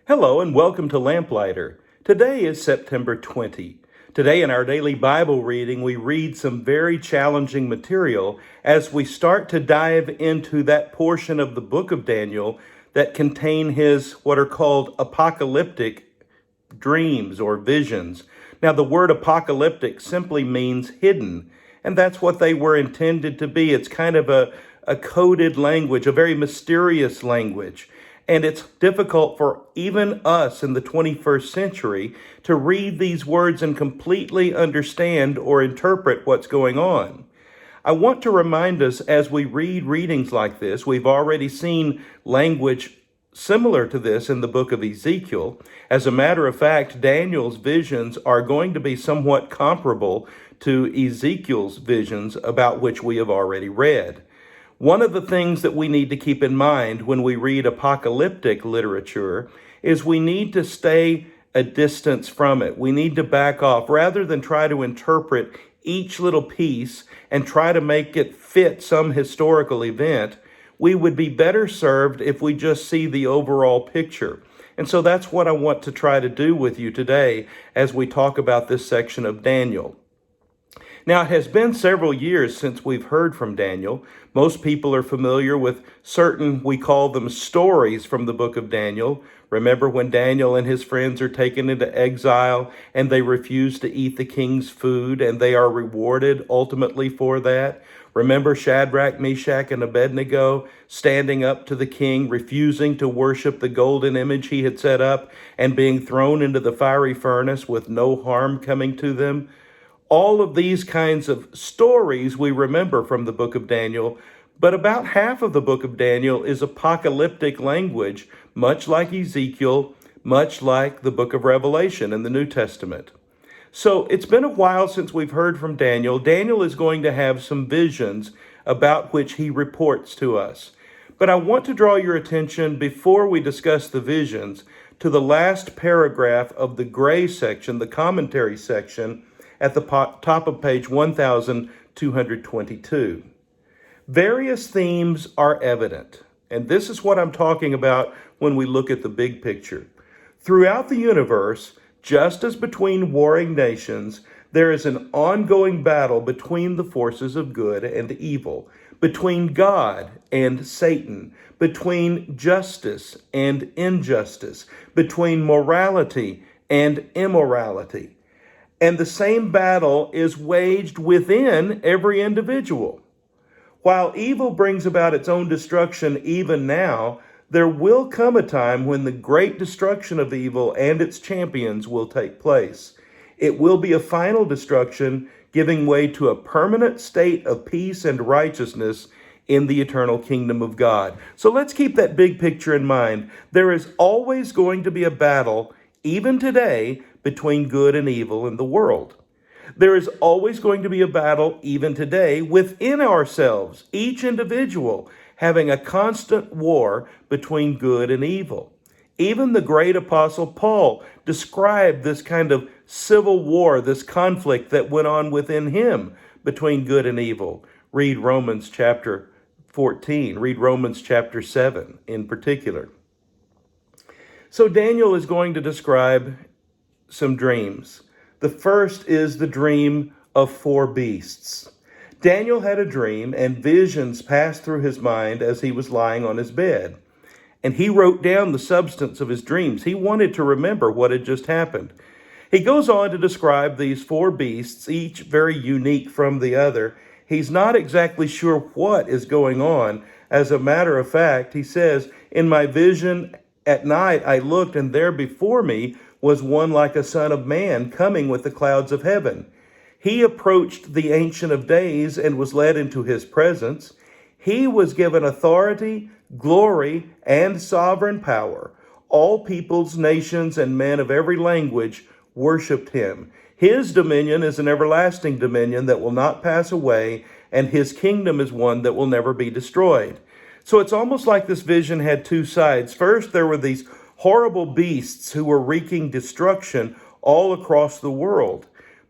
Hello and welcome to Lamplighter. Today is September 20. Today in our daily Bible reading, we read some very challenging material as we start to dive into that portion of the book of Daniel that contain his what are called apocalyptic dreams or visions. Now, the word apocalyptic simply means hidden, and that's what they were intended to be. It's kind of a coded language, a very mysterious language. And it's difficult for even us in the 21st century to read these words and completely understand or interpret what's going on. I want to remind us as we read readings like this, we've already seen language similar to this in the book of Ezekiel. As a matter of fact, Daniel's visions are going to be somewhat comparable to Ezekiel's visions about which we have already read. One of the things that we need to keep in mind when we read apocalyptic literature is we need to stay a distance from it. We need to back off rather than try to interpret each little piece and try to make it fit some historical event. We would be better served if we just see the overall picture. And so that's what I want to try to do with you today as we talk about this section of Daniel. Now, it has been several years since we've heard from Daniel. Most people are familiar with certain, we call them stories from the book of Daniel. Remember when Daniel and his friends are taken into exile and they refuse to eat the king's food and they are rewarded ultimately for that? Remember Shadrach, Meshach, and Abednego standing up to the king, refusing to worship the golden image he had set up and being thrown into the fiery furnace with no harm coming to them? All of these kinds of stories we remember from the book of Daniel, but about half of the book of Daniel is apocalyptic language, much like Ezekiel, much like the book of Revelation in the New Testament. So it's been a while since we've heard from Daniel. Daniel is going to have some visions about which he reports to us. But I want to draw your attention before we discuss the visions to the last paragraph of the gray section, the commentary section, at the top of page 1222. Various themes are evident, and this is what I'm talking about when we look at the big picture. Throughout the universe, just as between warring nations, there is an ongoing battle between the forces of good and evil, between God and Satan, between justice and injustice, between morality and immorality. And the same battle is waged within every individual. While evil brings about its own destruction even now, there will come a time when the great destruction of evil and its champions will take place. It will be a final destruction, giving way to a permanent state of peace and righteousness in the eternal kingdom of God. So let's keep that big picture in mind. There is always going to be a battle, even today, between good and evil in the world. There is always going to be a battle, even today, within ourselves, each individual having a constant war between good and evil. Even the great apostle Paul described this kind of civil war, this conflict that went on within him between good and evil. Read Romans chapter 14, read Romans chapter 7 in particular. So Daniel is going to describe some dreams. The first is the dream of four beasts. Daniel had a dream, and visions passed through his mind as he was lying on his bed. And he wrote down the substance of his dreams. He wanted to remember what had just happened. He goes on to describe these four beasts, each very unique from the other. He's not exactly sure what is going on. As a matter of fact, he says, "In my vision at night I looked, and there before me was one like a son of man coming with the clouds of heaven. He approached the Ancient of Days and was led into his presence. He was given authority, glory, and sovereign power. All peoples, nations, and men of every language worshiped him. His dominion is an everlasting dominion that will not pass away, and his kingdom is one that will never be destroyed." So it's almost like this vision had two sides. First, there were these horrible beasts who were wreaking destruction all across the world.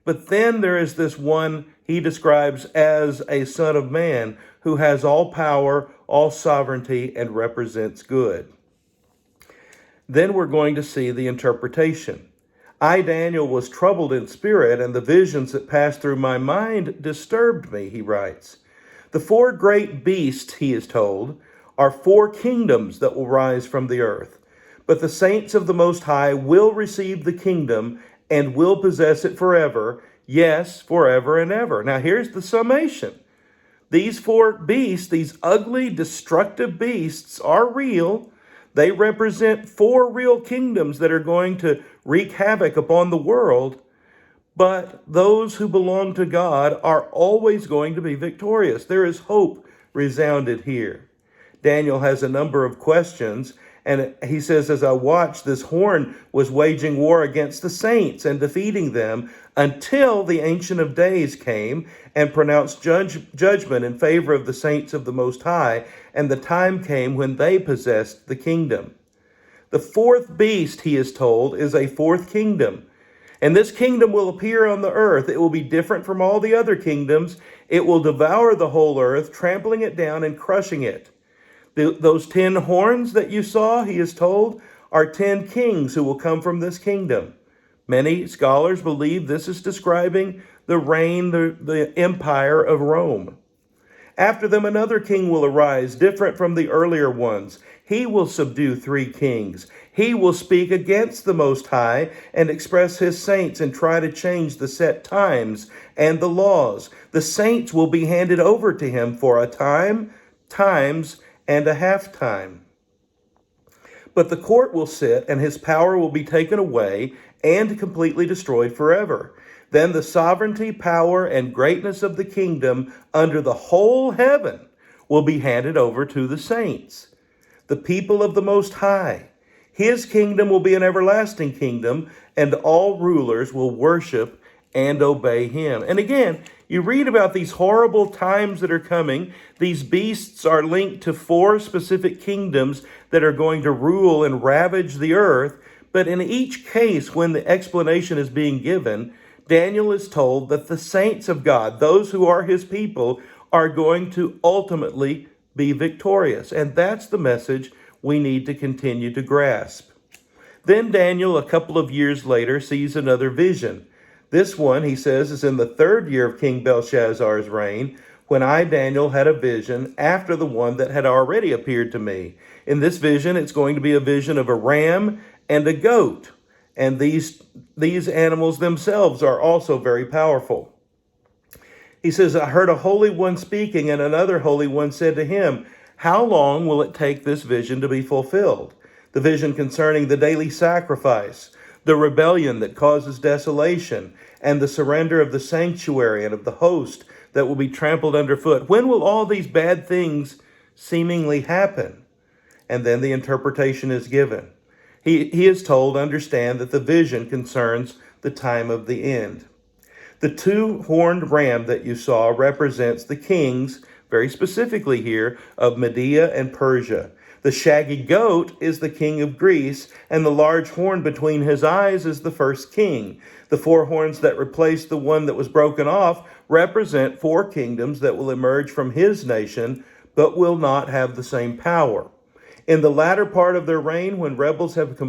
But then there is this one he describes as a son of man who has all power, all sovereignty, and represents good. Then we're going to see the interpretation. I, Daniel, was troubled in spirit, and the visions that passed through my mind disturbed me, he writes. The four great beasts, he is told, are four kingdoms that will rise from the earth. But the saints of the Most High will receive the kingdom and will possess it forever, yes, forever and ever. Now here's the summation. These four beasts, these ugly, destructive beasts, are real. They represent four real kingdoms that are going to wreak havoc upon the world. But those who belong to God are always going to be victorious. There is hope resounded here. Daniel has a number of questions, and he says, as I watched, this horn was waging war against the saints and defeating them until the Ancient of Days came and pronounced judgment in favor of the saints of the Most High, and the time came when they possessed the kingdom. The fourth beast, he is told, is a fourth kingdom. And this kingdom will appear on the earth. It will be different from all the other kingdoms. It will devour the whole earth, trampling it down and crushing it. Those 10 horns that you saw, he is told, are 10 kings who will come from this kingdom. Many scholars believe this is describing the reign, the empire of Rome. After them, another king will arise, different from the earlier ones. He will subdue 3 kings. He will speak against the Most High and express his saints and try to change the set times and the laws. The saints will be handed over to him for a time, times, and a half time. But the court will sit, and his power will be taken away and completely destroyed forever. Then the sovereignty, power, and greatness of the kingdom under the whole heaven will be handed over to the saints, the people of the Most High. His kingdom will be an everlasting kingdom, and all rulers will worship and obey him. And again, you read about these horrible times that are coming. These beasts are linked to 4 specific kingdoms that are going to rule and ravage the earth. But in each case, when the explanation is being given, Daniel is told that the saints of God, those who are his people, are going to ultimately be victorious. And that's the message we need to continue to grasp. Then Daniel, a couple of years later, sees another vision. This one, he says, is in the 3rd year of King Belshazzar's reign, when I, Daniel, had a vision after the one that had already appeared to me. In this vision, it's going to be a vision of a ram and a goat. And these animals themselves are also very powerful. He says, I heard a holy one speaking, and another holy one said to him, how long will it take this vision to be fulfilled? The vision concerning the daily sacrifice, the rebellion that causes desolation, and the surrender of the sanctuary and of the host that will be trampled underfoot. When will all these bad things seemingly happen? And then the interpretation is given. He is told, understand that the vision concerns the time of the end. The 2-horned ram that you saw represents the kings, very specifically here, of Media and Persia. The shaggy goat is the king of Greece, and the large horn between his eyes is the first king. The 4 horns that replace the one that was broken off represent 4 kingdoms that will emerge from his nation, but will not have the same power. In the latter part of their reign, when rebels have become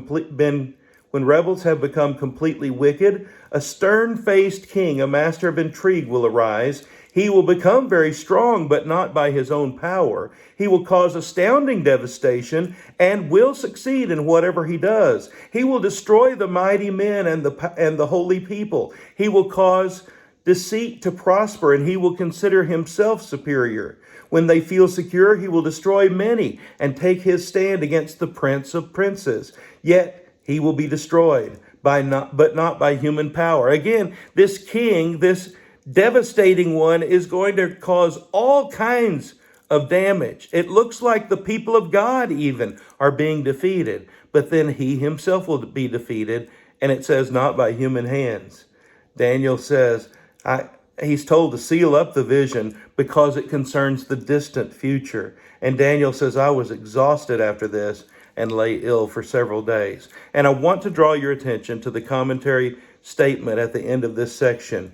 completely wicked, a stern-faced king, a master of intrigue, will arise. He will become very strong, but not by his own power. He will cause astounding devastation and will succeed in whatever he does. He will destroy the mighty men and the holy people. He will cause deceit to prosper, and he will consider himself superior. When they feel secure, he will destroy many and take his stand against the prince of princes. Yet he will be destroyed, but not by human power. Again, this king, this devastating one, is going to cause all kinds of damage. It looks like the people of God even are being defeated, but then he himself will be defeated, and it says not by human hands. Daniel says, he's told to seal up the vision because it concerns the distant future. And Daniel says, I was exhausted after this and lay ill for several days. And I want to draw your attention to the commentary statement at the end of this section.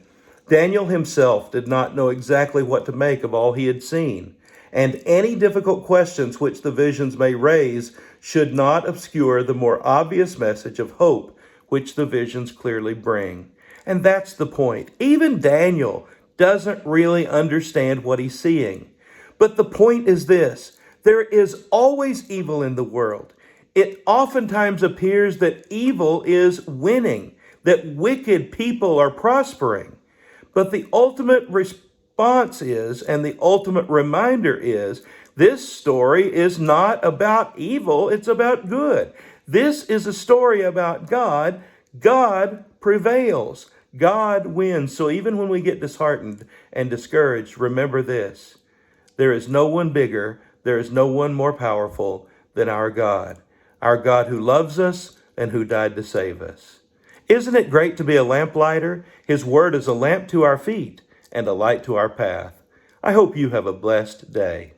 Daniel himself did not know exactly what to make of all he had seen. and any difficult questions which the visions may raise should not obscure the more obvious message of hope which the visions clearly bring. And that's the point. Even Daniel doesn't really understand what he's seeing. But the point is this: there is always evil in the world. It oftentimes appears that evil is winning, that wicked people are prospering. But the ultimate response is, and the ultimate reminder is, this story is not about evil, it's about good. This is a story about God. God prevails. God wins. So even when we get disheartened and discouraged, remember this: there is no one bigger, there is no one more powerful than our God who loves us and who died to save us. Isn't it great to be a lamplighter? His word is a lamp to our feet and a light to our path. I hope you have a blessed day.